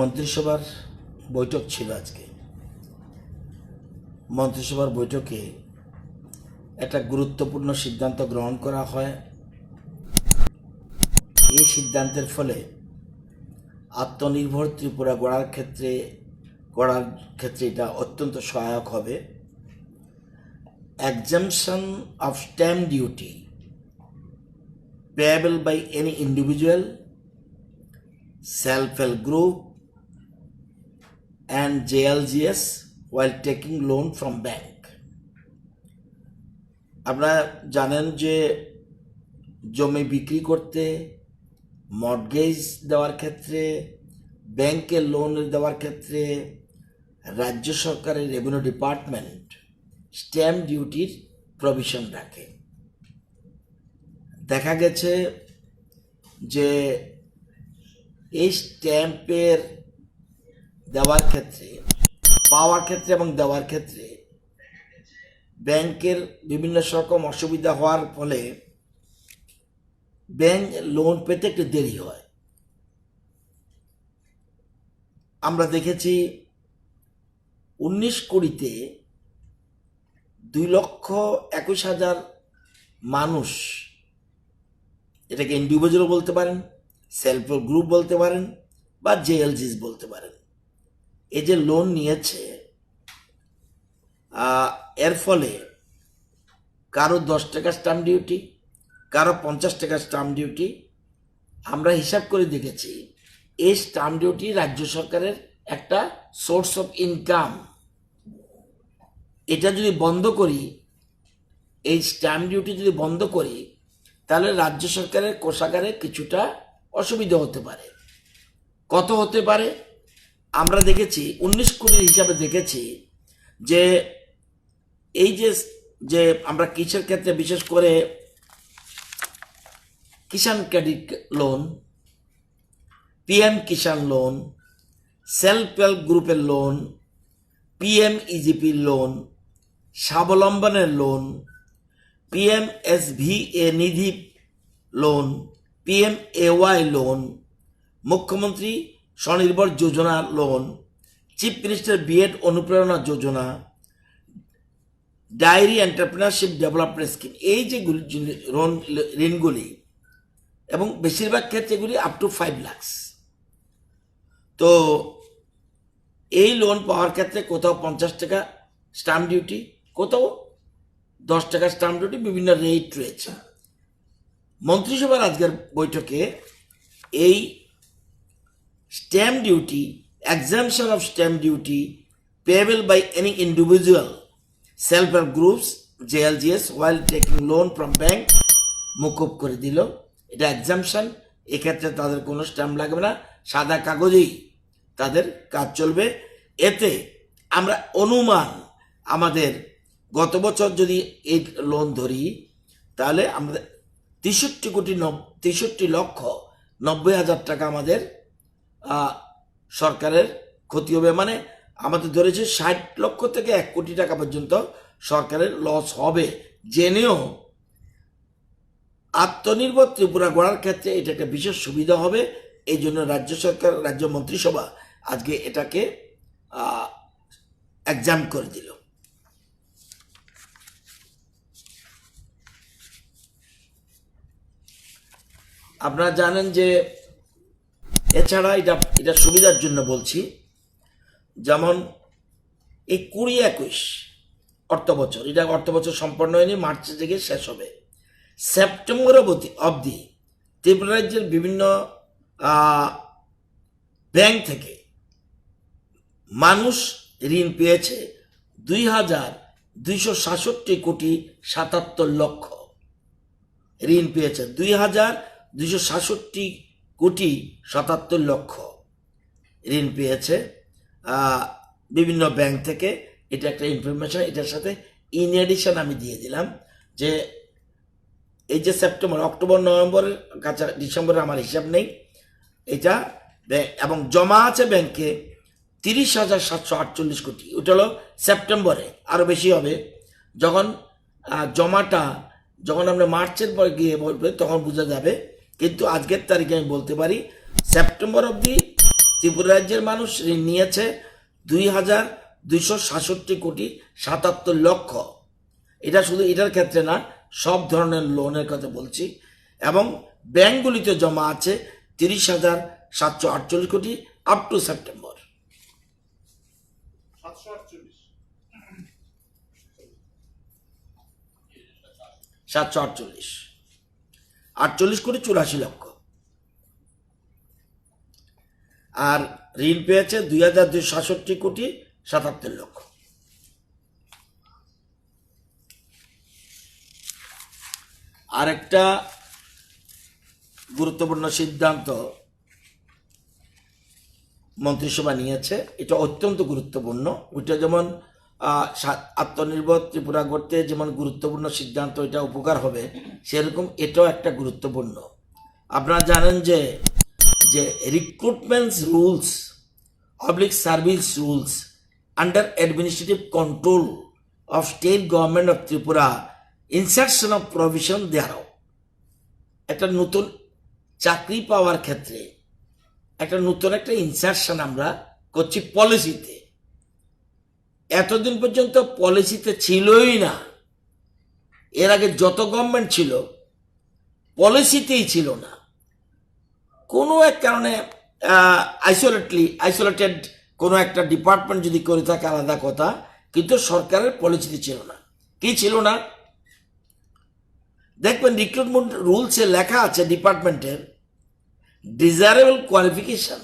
মন্ত্রিসভার বৈঠক ছিল আজকে। মন্ত্রিসভার বৈঠকে একটা গুরুত্বপূর্ণ সিদ্ধান্ত গ্রহণ করা হয়। এই সিদ্ধান্তের ফলে আত্মনির্ভর ত্রিপুরা গড়ার ক্ষেত্রে এটা অত্যন্ত সহায়ক হবে। exemption of stamp duty payable by any individual, self-help group and JLGS while taking loan from bank. আপনারা জানেন যে জমি বিক্রি করতে, মর্টগেজ দেওয়ার ক্ষেত্রে, ব্যাংকে লোন দেওয়ার ক্ষেত্রে রাজ্য সরকারের রেভিনিউ ডিপার্টমেন্ট স্ট্যাম্প ডিউটির প্রভিশন রাখে। দেখা গেছে যে এই স্ট্যাম্পের দেওয়ার ক্ষেত্রে, পাওয়ার ক্ষেত্রে এবং দেওয়ার ক্ষেত্রে ব্যাংকের বিভিন্ন রকম অসুবিধা হওয়ার ফলে ব্যাংক লোন পেতে একটু দেরি হয়। আমরা দেখেছি 19-20-তে 2,21,000 মানুষ, এটাকে ইন্ডিভিজুয়াল বলতে পারেন, সেলফ হেল্প গ্রুপ বলতে পারেন বা জেএলজিস বলতে পারেন, এই যে লোন নিয়েছে, এর ফলে কারো 10 টাকা স্ট্যাম্প ডিউটি, কারো 50 টাকা স্ট্যাম্প ডিউটি। আমরা হিসাব করে দেখেছি এই স্ট্যাম্প ডিউটি রাজ্য সরকারের একটা সোর্স অফ ইনকাম। এটা যদি বন্ধ করি, এই স্ট্যাম্প ডিউটি যদি বন্ধ করি, তাহলে রাজ্য সরকারের কোষাগারে কিছুটা অসুবিধা হতে পারে। কত হতে পারে? আমরা দেখেছি 19 কোটির হিসাবে দেখেছি যে এই যে আমরা কৃষির ক্ষেত্রে বিশেষ করে Kisan credit loan, PM Kisan loan, self help গ্রুপের লোন, PMEGP লোন, স্বাবলম্বনের loan, PMSVA Nidhi loan, PMAY loan, মুখ্যমন্ত্রী স্বনির্ভর Yojana loan, chief minister BEd Anuprerana Yojana, dairy entrepreneurship development scheme, এই যে ঋণগুলি, এবং বেশিরভাগ ক্ষেত্রে এগুলি আপ টু 5 লাখ। তো এই লোন পাওয়ার ক্ষেত্রে কোথাও 50 টাকা স্ট্যাম্প ডিউটি, কোথাও 10 টাকা স্ট্যাম্প ডিউটি, বিভিন্ন রেট রয়েছে। মন্ত্রিসভার আজকের বৈঠকে এই stamp duty, exemption of stamp duty payable by any individual, self-help groups, JLGS while taking loan from bank মুকুব করে দিল। এটা এক্সামশন, এক্ষেত্রে তাদের কোনো স্ট্যাম্প লাগবে না, সাদা কাগজেই তাদের কাজ চলবে। এতে আমরা অনুমান, আমাদের গত বছর যদি এই লোন ধরি, তাহলে আমাদের 63,90,000 টাকা আমাদের সরকারের ক্ষতি হবে। মানে আমাদের ধরেছে 60 লক্ষ থেকে 1 কোটি টাকা পর্যন্ত সরকারের লস হবে। জেনেও আত্মনির্ভর ত্রিপুরা গড়ার ক্ষেত্রে এটা একটা বিশেষ সুবিধা হবে। এই জন্য রাজ্য সরকার, রাজ্য মন্ত্রিসভা আজকে এটাকে এক্সাম করে দিল। আপনারা জানেন যে এছাড়া এটা সুবিধার জন্য বলছি, যেমন এই 20-21 অর্থ বছর, এটা অর্থ বছর সম্পন্ন হয়নি, মার্চ থেকে শেষ হবে। সেপ্টেম্বর অবধি ত্রিপুরা রাজ্যের বিভিন্ন ব্যাংক থেকে মানুষ ঋণ পেয়েছে 2,267 কোটি 77 লক্ষ ঋণ পেয়েছে। 2,267 কোটি 77 লক্ষ ঋণ পেয়েছে বিভিন্ন ব্যাংক থেকে। এটা একটা ইনফরমেশন। এটার সাথে ইন এডিশন আমি দিয়ে দিলাম যে এই যে সেপ্টেম্বর, অক্টোবর, নভেম্বরের কাছে, ডিসেম্বরে আমার হিসাব নেই এটা, এবং জমা আছে ব্যাংকে 30,748 কোটি। ওটা হলো সেপ্টেম্বরে, আরও বেশি হবে যখন জমাটা, যখন আমরা মার্চের পর গিয়ে বলবে তখন বোঝা যাবে। কিন্তু আজকের তারিখে আমি বলতে পারি সেপ্টেম্বর অবধি ত্রিপুরা রাজ্যের মানুষ ঋণ নিয়েছে 2,267,77,00,000। এটা শুধু এটার ক্ষেত্রে না, সব ধরনের লোনের কথা বলছি। এবং ব্যাংকগুলিতে জমা আছে 30,748 কোটি আপ টু সেপ্টেম্বর। 748 48,84,00,000। আর ঋণ পেয়েছে 2,267,77,00,000। আরেকটা গুরুত্বপূর্ণ সিদ্ধান্ত মন্ত্রিসভা নিয়েছে, এটা অত্যন্ত গুরুত্বপূর্ণ। ওইটা যেমন আত্মনির্ভর ত্রিপুরা করতে যেমন গুরুত্বপূর্ণ সিদ্ধান্ত, এটা উপকার হবে, সেরকম এটাও একটা গুরুত্বপূর্ণ। আপনারা জানেন যে recruitment rules oblique service rules under administrative control of state government of Tripura insertion of provision দেয়ারও। একটা নতুন চাকরি পাওয়ার ক্ষেত্রে একটা নতুন একটা ইনসার্শন আমরা করছি পলিসিতে। এতদিন পর্যন্ত পলিসিতে ছিলই না। এর আগে যত গভর্নমেন্ট ছিল পলিসিতেই ছিল না। কোনো এক কারণে আইসোলেটেড কোনো একটা ডিপার্টমেন্ট যদি করে থাকে আলাদা কথা, কিন্তু সরকারের পলিসিতে ছিল না। কি ছিল না? দেখবেন রিক্রুটমেন্ট রুলসে লেখা আছে ডিপার্টমেন্টের desirable qualification,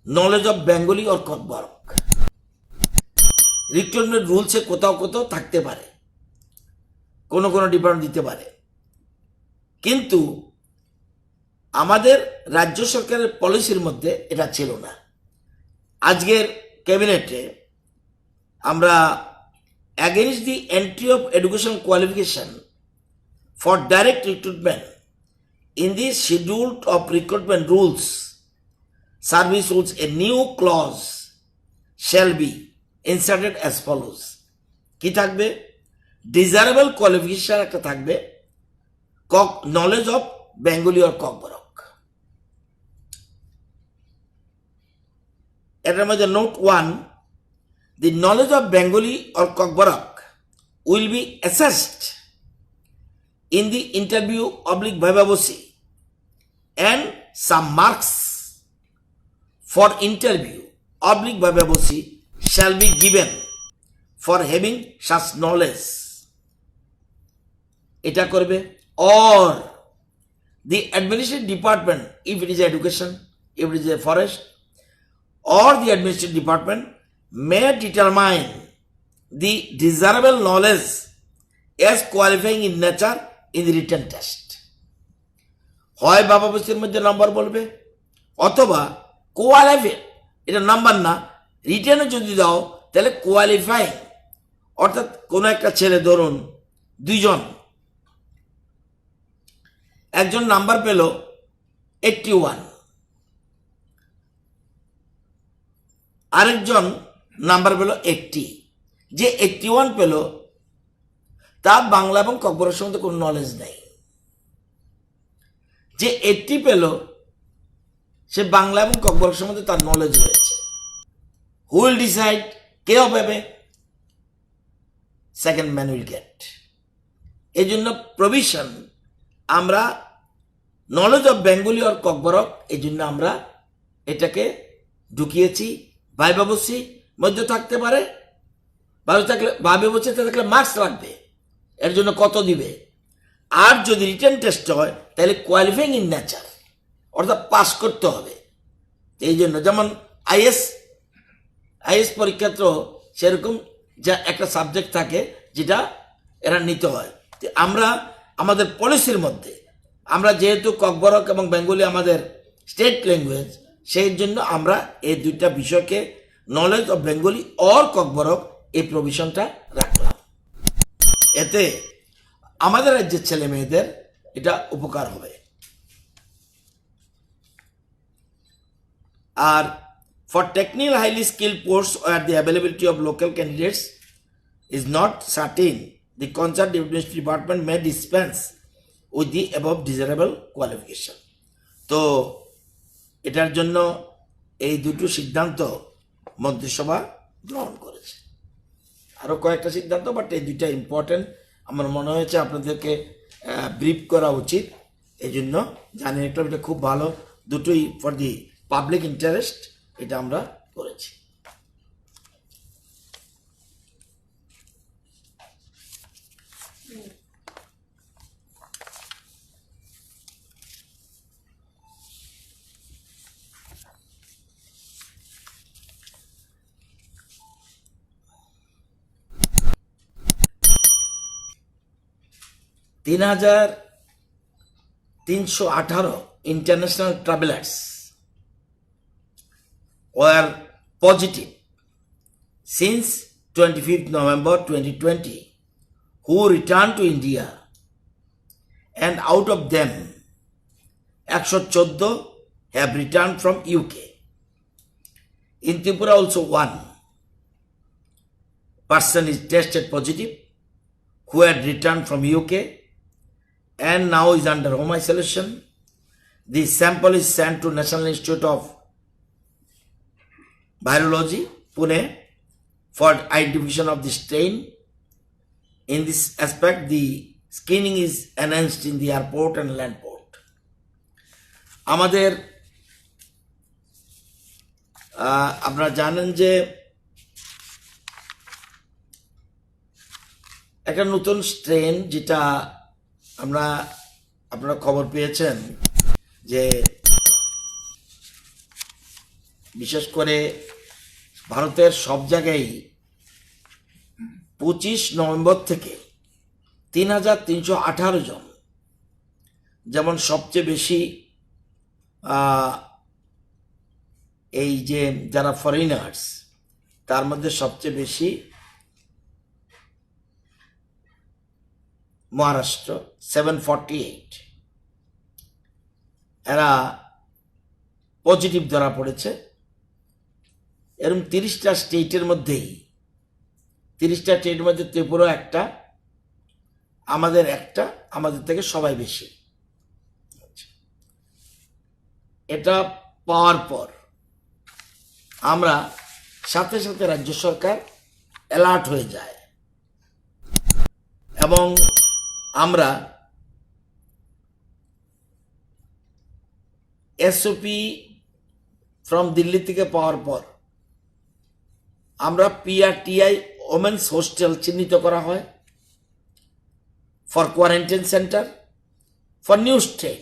knowledge of Bengali or Kokborok. Recruitment রুলসে কোথাও কোথাও থাকতে পারে, কোনো কোনো ডিপার্টমেন্ট দিতে পারে, কিন্তু আমাদের রাজ্য সরকারের পলিসির মধ্যে এটা ছিল না। আজকের ক্যাবিনেটে আমরা against the entry of education qualification for direct recruitment in the schedule of recruitment rules, service rules, a new clause shall be inserted as follows. কি থাকবে? ডিজায়ারেবল কোয়ালিফিকেশন একটা থাকবে, knowledge of Bengali or Kokborok. এটার মধ্যে note 1, the knowledge of Bengali or Kokborok will be assessed in the interview oblique vivavosi, and some marks for interview oblique vivavosi shall be given for having such knowledge. এটা করবে। Or the administrative department, if it is education, if it is a forest, or the administrative department may determine the desirable knowledge as qualifying in nature in the written test. হয় বাবা বস্তির মধ্যে number বলবে, অথবা qualify, এটা number না, রিটেনে যদি দাও তাহলে কোয়ালিফাইং, অর্থাৎ কোনো একটা ছেলে ধরুন দুইজন, একজন নাম্বার পেল 81, আরেকজন নাম্বার পেল 80। যে 81 পেল তার বাংলা এবং ককবরক সম্বন্ধে কোনো নলেজ নেই। যে 80 পেল সে বাংলা এবং ককবরক সম্বন্ধে তার নলেজ রয়েছে। Who will decide? কে হবে? Second man will get. এই জন্য প্রভিশন আমরা knowledge of Bengali or Kokborok, এই জন্য আমরা এটাকে ঢুকিয়েছি। ভাইবাবসি মধ্যে থাকতে পারে, ভাইবাবসিতে থাকলে মার্কস লাগবে, এর জন্য কত দিবে। আর যদি রিটেন টেস্ট হয় তাহলে কোয়ালিফাইং ইন নেচার, অর্থাৎ পাস করতে হবে। এই জন্য যেমন আইএস পরীক্ষাতেও সেরকম যা একটা সাবজেক্ট থাকে যেটা এরা নিতে হয়। আমরা আমাদের পলিসির মধ্যে আমরা যেহেতু ককবরক এবং বেঙ্গলি আমাদের স্টেট ল্যাঙ্গুয়েজ, সেই জন্য আমরা এই দুইটা বিষয়কে knowledge of Bengali or Kokborok এই প্রভিশনটা রাখলাম। এতে আমাদের রাজ্যের ছেলে মেয়েদের এটা উপকার হবে। আর for technical highly skilled post where the availability of local candidates is not certain, the concern administrative department may dispense with the above desirable qualification. তো এটার জন্য এই দুটো সিদ্ধান্ত মন্ত্রিসভা গ্রহণ করেছে। আরও কয়েকটা সিদ্ধান্ত, বাট এই দুইটা ইম্পর্টেন্ট আমার মনে হয়েছে আপনাদেরকে ব্রিফ করা উচিত। এই জন্য জানিয়ে রাখলাম, এটা খুব ভালো, দুটোই ফর দি পাবলিক ইন্টারেস্ট এটা আমরা করেছি। তিন 3,318 international travelers were positive since 25th November 2020 who returned to India, and out of them 114 have returned from UK. In Tripura also one person is tested positive who had returned from UK and now is under home isolation. The sample is sent to National Institute of Virology, Pune, for identification of the strain. In this aspect, the screening is enhanced in the airport and land port. আমাদের আপনারা জানেন যে একটা নতুন strain, যেটা আপনারা খবর পেয়েছেন যে বিশেষ করে ভারতের সব জায়গায় 25 নভেম্বর থেকে 3,318 জন, যেমন সবচেয়ে বেশি এই যে যারা ফরেনার্স, তার মধ্যে সবচেয়ে বেশি মহারাষ্ট্র 748, এরা পজিটিভ ধরা পড়েছে। এরকম 30টা স্টেটের মধ্যেই, 30টা স্টেটের মধ্যে ত্রিপুরা একটা, আমাদের থেকে সবাই বেশি। এটা পাওয়ার পর আমরা সাথে সাথে রাজ্য সরকার অ্যালার্ট হয়ে যায় এবং আমরা এসওপি ফ্রম দিল্লি থেকে পাওয়ার পর আমরা পিআরটিআই ওমেন্স হোস্টেল চিহ্নিত করা হয় for quarantine centre for new strain.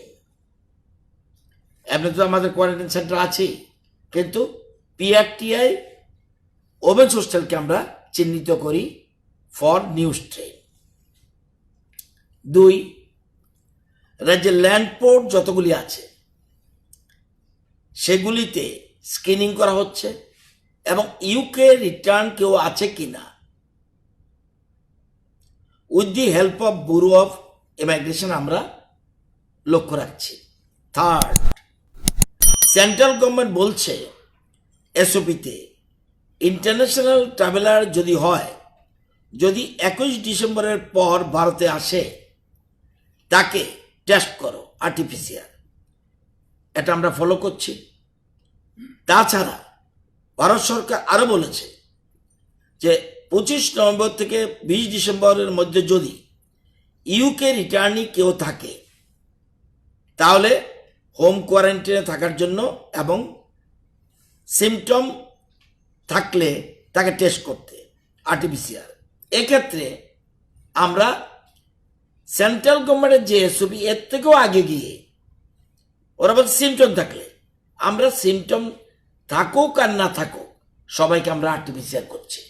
এমনি তো আমাদের কোয়ারেন্টাইন সেন্টার আছেই, কিন্তু পিআরটিআই ওমেন্স হোস্টেলকে আমরা চিহ্নিত করি ফর নিউ স্ট্রেন। 2, রাজ্যের ল্যান্ডপোর্ট যতগুলি আছে সেগুলিতে স্ক্রিনিং করা হচ্ছে এবং ইউকে রিটার্ন কেউ আছে কিনা with the help of bureau of immigration আমরা লক্ষ্য রাখছি। 3, সেন্ট্রাল গভর্নমেন্ট বলছে এসওপিতে ইন্টারন্যাশনাল ট্রাভেলার যদি হয়, যদি 21 ডিসেম্বরের পর ভারতে আসে তাকে টেস্ট করো আরটিপিসিআর, এটা আমরা ফলো করছি। তাছাড়া ভারত সরকার আরো বলেছে যে 25 নভেম্বর থেকে 20 ডিসেম্বরের মধ্যে যদি ইউকে রিটার্নি কেউ থাকে তাহলে হোম কোয়ারেন্টাইনে থাকার জন্য এবং সিমটম থাকলে তাকে টেস্ট করতে আরটিপিসিআর। এক্ষেত্রে আমরা সেন্ট্রাল গভর্নমেন্টের যে এসওপি এর থেকেও আগে গিয়ে ওরা বলছে সিমটম থাকলে, আমরা সিমটম থাকুক আর না থাকুক সবাইকে আমরা আরটিপিসিআর করছি।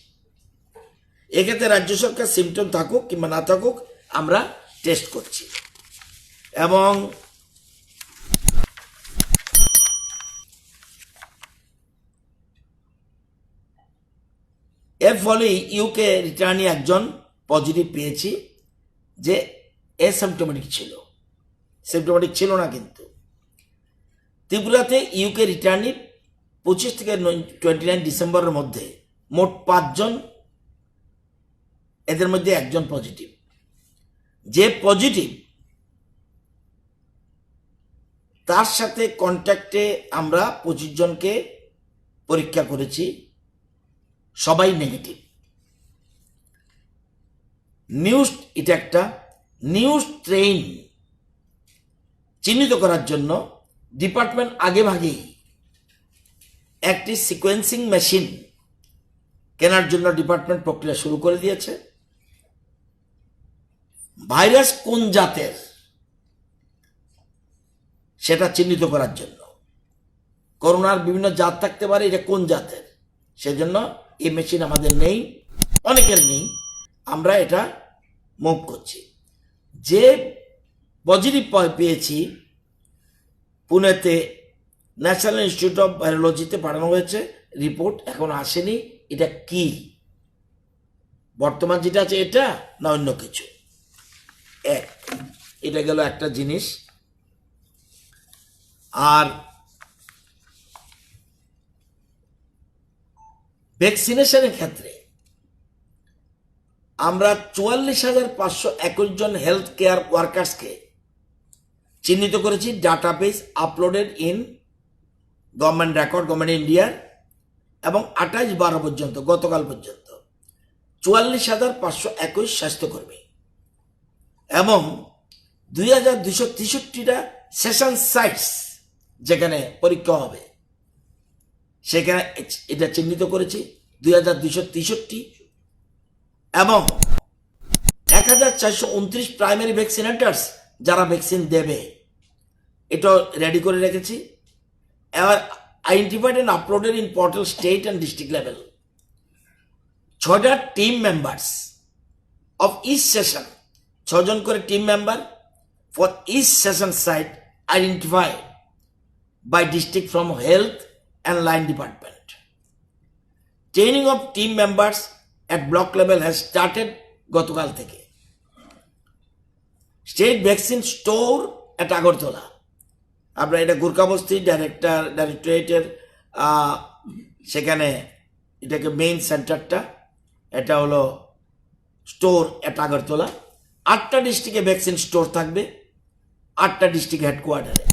এক্ষেত্রে রাজ্য সরকার সিমটম থাকুক কিংবা না থাকুক আমরা টেস্ট করছি এবং এর ফলে ইউকে রিটার্নি একজন পজিটিভ পেয়েছি যে অ্যাসিম্পটোমেটিক ছিল, সিমটোমেটিক ছিল না। কিন্তু ত্রিপুরাতে ইউকে রিটার্নি 25 থেকে 29 ডিসেম্বরের মধ্যে মোট 5 জন, এদের মধ্যে একজন পজিটিভ। যে পজিটিভ তার সাথে কন্ট্যাক্টে আমরা 25 জনকে পরীক্ষা করেছি, সবাই নেগেটিভ। নিউজ, এটা একটা নিউজ ট্রেন চিহ্নিত করার জন্য ডিপার্টমেন্ট আগেভাগেই একটি সিকোয়েন্সিং মেশিন কেনার জন্য ডিপার্টমেন্ট প্রক্রিয়া শুরু করে দিয়েছে। ভাইরাস কোন জাতের সেটা চিহ্নিত করার জন্য, করোনার বিভিন্ন জাত থাকতে পারে, এটা কোন জাতের, সেজন্য এই মেশিন আমাদের নেই, অনেকের নেই, আমরা এটা মুভ করছি। যে পজিটিভ পেয়েছি পুনেতে ন্যাশনাল ইনস্টিটিউট অফ ভাইরোলজিতে পাঠানো হয়েছে, রিপোর্ট এখন আসেনি। এটা কি বর্তমান যেটা আছে এটা না অন্য কিছু? এটা গেল একটা জিনিস। আর ভ্যাকসিনেশনের ক্ষেত্রে আমরা 44,521 জন হেলথ কেয়ার ওয়ার্কার্সকে চিহ্নিত করেছি, database uploaded in government record, government ইন্ডিয়ার, এবং 28/12 পর্যন্ত, গতকাল পর্যন্ত 44,521 স্বাস্থ্যকর্মী এবং 2,263টা সেশন সাইটস যেখানে পরীক্ষা হবে সেখানে এটা চিহ্নিত করেছি 2,263, এবং 1,429 প্রাইমারি ভ্যাকসিনেটার্স যারা ভ্যাকসিন দেবে এটা রেডি করে রেখেছি। এবার identified and uploaded in portal state and district level. 6টা team members of each session, 6 জন করে team member for each session site identified by district from health and line department. Training of team members at block level has started গতকাল থেকে। State vaccine store at Agartala, আমরা এটা গুরকাবস্তি ডাইরেক্টরেটের সেখানে এটাকে main সেন্টারটা, এটা হলো স্টোর অ্যাট আগরতলা। 8টা ডিস্ট্রিক্টে ভ্যাকসিন স্টোর থাকবে, 8টা ডিস্ট্রিক্ট হেডকোয়ার্টারে,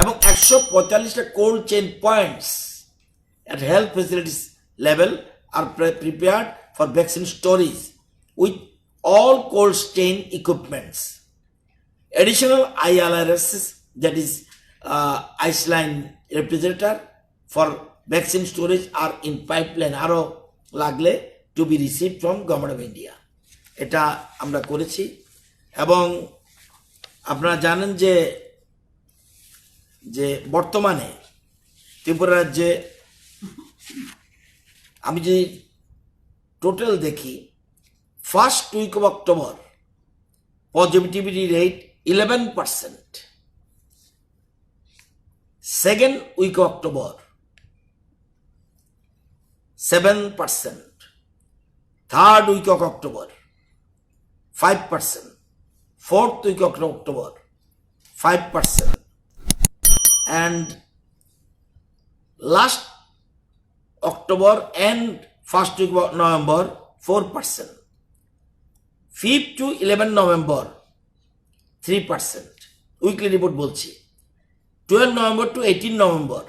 এবং 145টা cold chain points at health facilities level are prepared for vaccine storage with all cold chain equipments. Additional ILRSs, that is ice-line refrigerator for vaccine storage, are in pipeline, aro lagle to be received from Government of India. এটা আমরা করেছি। এবং আপনারা জানেন যে বর্তমানে ত্রিপুরা রাজ্যে আমি যদি টোটাল দেখি, first week of October positivity rate 11%, second week of October 7%, third week of October 5%, fourth week of October 5%, and last October and first week of November 4%, 5th to 11 November 3%, weekly report বলছি, 12 November to 18 November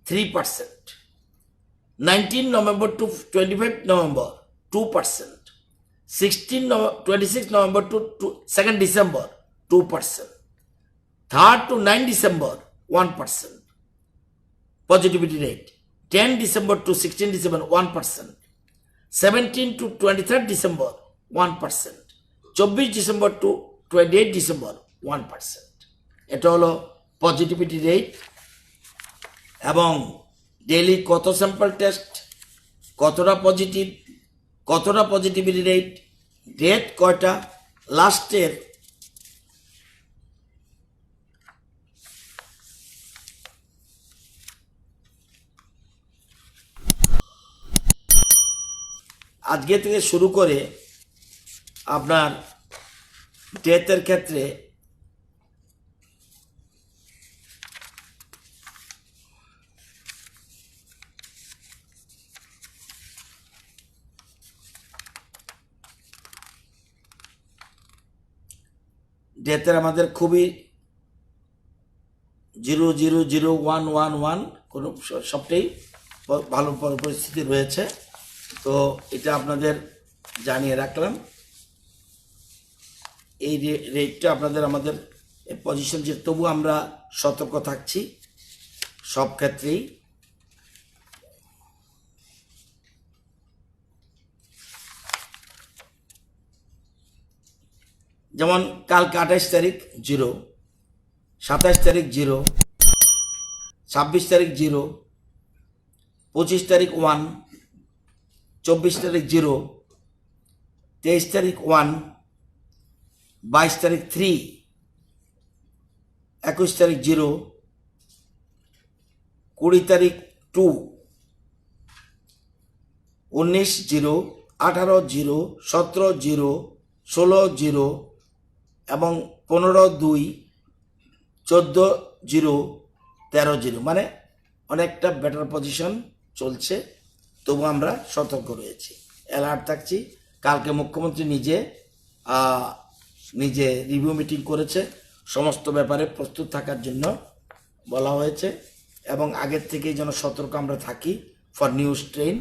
3%, 19 November to 25 November 2%, 26 November to 2nd December 2%, 3rd to 9 December 1% positivity rate, 10 December to 16 December 1%, 17 to 23rd December 1%, 24 December to 28 December 1%. এটা হলো positivity rate. এবং daily কত sample test, কতটা positive, কতটা positivity rate, date কয়টা, লাস্টের আজকে থেকে শুরু করে আপনার ডেথের ক্ষেত্রে আমাদের খুবই 0,0,0,1,1,1 কোনো সবটাই ভালো পরিস্থিতি রয়েছে। তো এটা আপনাদের জানিয়ে রাখলাম। এই রেটটা আপনাদের আমাদের পজিশন, যে তবু আমরা সতর্ক থাকছি সব ক্ষেত্রেই। যেমন কালকে 28 তারিখ 0, 27 তারিখ 0, 26 তারিখ 0, 25 তারিখ 1, 24 তারিখ 0, 23 তারিখ 1, 22 তারিখ 3, 21 তারিখ 0, 20 তারিখ 2, 19 0, 18 0, 17 0, 16 0 এবং 15 2, 14 0, 13 0, মানে অনেকটা বেটার পজিশন চলছে। তবু আমরা সতর্ক রয়েছি, অ্যালার্ট থাকছি। কালকে মুখ্যমন্ত্রী নিজে রিভিউ মিটিং করেছে, সমস্ত ব্যাপারে প্রস্তুত থাকার জন্য বলা হয়েছে এবং আগের থেকেই যেন সতর্ক আমরা থাকি ফর নিউ স্ট্রেন।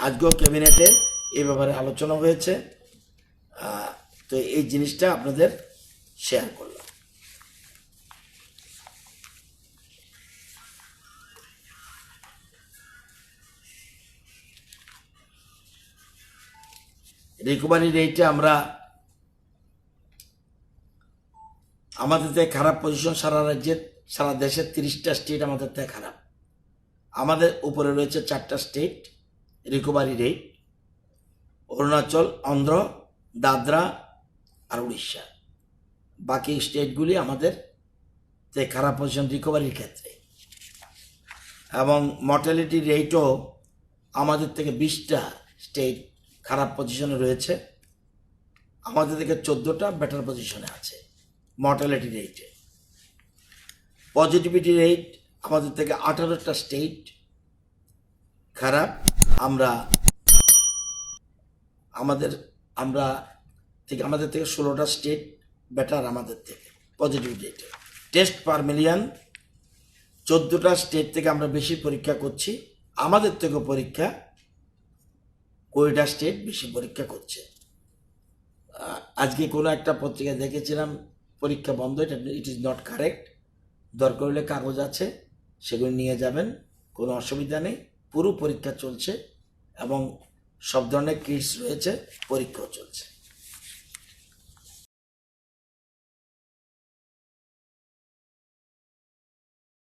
আজকেও ক্যাবিনেটে এই ব্যাপারে আলোচনা হয়েছে। তো এই জিনিসটা আপনাদের শেয়ার করলাম। রিকভারি রেটে আমরা আমাদের থেকে খারাপ পজিশন সারা দেশের 30টা স্টেট আমাদের থেকে খারাপ। আমাদের উপরে রয়েছে 4টা state recovery rate, Arunachal, Andhra, Dadra আর উড়িষ্যা। বাকি স্টেটগুলি আমাদের থেকে খারাপ পজিশন রিকভারির ক্ষেত্রে। এবং মর্টালিটি রেটও আমাদের থেকে 20টা স্টেট খারাপ পজিশনে রয়েছে, আমাদের থেকে 14টা বেটার পজিশনে আছে মর্টালিটি রেটে। পজিটিভিটি রেট আমাদের থেকে 18টা স্টেট খারাপ, আমাদের থেকে 16টা স্টেট বেটার আমাদের থেকে পজিটিভিটি রেটে। টেস্ট পার মিলিয়ন 14টা স্টেট থেকে আমরা বেশি পরীক্ষা করছি, আমাদের থেকে পরীক্ষা 20টা স্টেট বেশি পরীক্ষা করছে। আজকে কোনো একটা পত্রিকায় দেখেছিলাম পরীক্ষা বন্ধ, ইট ইজ নট কারেক্ট। দরকার হলে কাগজ আছে, সেগুলো নিয়ে যাবেন, কোনো অসুবিধা নেই। পুরো পরীক্ষা চলছে এবং সব ধরনের কিটস রয়েছে, পরীক্ষাও চলছে।